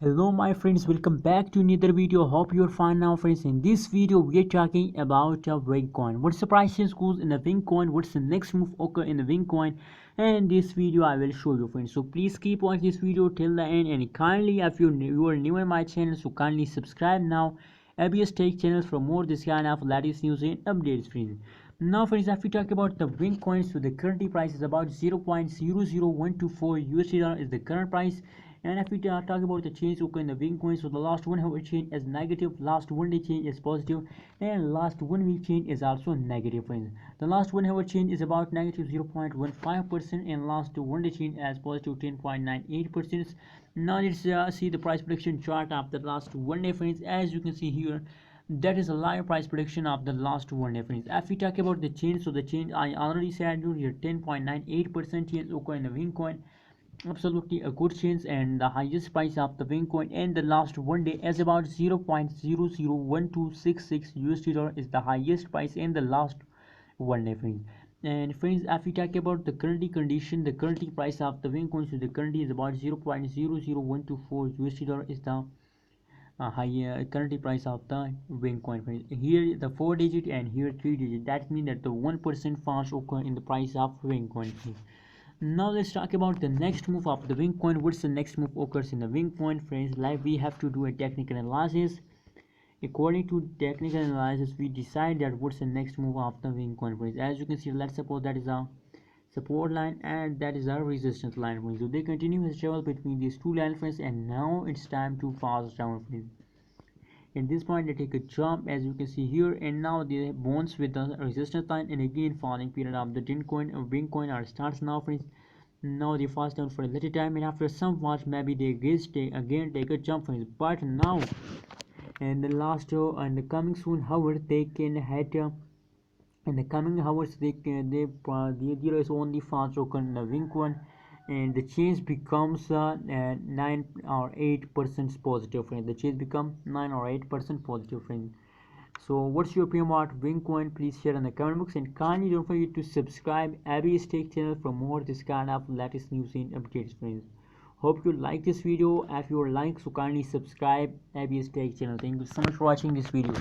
Hello my friends, welcome back to another video. Hope you're fine now friends. In this video we are talking about a Bitcoin. What's the price change goes in the Bitcoin, what's the next move occur in the Bitcoin, and in this video I will show you friends. So please keep watching this video till the end, and kindly if you are new in my channel, so kindly subscribe now. ABS Tech channels for more this kind of latest news and updates friends. Now friends, if we talk about the Bitcoin, so the current price is about 0.00124 USD dollar is the current price. And if we talk about the change occur in the Bitcoin, so the last 1 hour change is negative, last 1 day change is positive, and last 1 week change is also negative friends. The last 1 hour change is about negative 0.15%, and last 1 day change is positive 10.98%. Now let's see the price prediction chart of the last 1 day friends. As you can see here, that is a live price prediction of the last 1 day friends. If we talk about the change, so the change I already said here, 10.98% change occur in the Bitcoin. Absolutely a good change, and the highest price of the Bitcoin in the last 1 day is about 0.001266 USD dollar is the highest price in the last 1 day friends. And friends, if we talk about the currently condition, the currently price of the Bitcoin, so the currently is about 0.00124 USD dollar is the higher currently price of the Bitcoin friends. Here the 4 digit and here 3 digit, that means that the 1% fast occur in the price of Bitcoin friends. Now let's talk about the next move of the Bitcoin. What's the next move occurs in the Bitcoin friends? Like we have to do a technical analysis. According to technical analysis, we decide that what's the next move of the Bitcoin friends. As you can see, let's suppose that is a support line and that is a resistance line friends. So they continue his travel between these two line friends, and now it's time to pass down friends. At this point they take a jump, as you can see here, and now they bounce with the resistance line, and again falling period of the Bitcoin or starts now friends. Now they fast down for a little time, and after some watch maybe they again take a jump friends. But now in the last and the coming soon hour they can hit in the coming hours there is only fast token Bitcoin, and the change becomes 9 or 8% positive friend. The change become 9 or 8% positive friend. So what's your opinion about Bitcoin? Please share in the comment box, and kindly don't forget to subscribe ABS Tech channel for more this kind of latest news and updates friends. Hope you like this video. If you like, so kindly subscribe ABS Tech channel. Thank you so much for watching this video.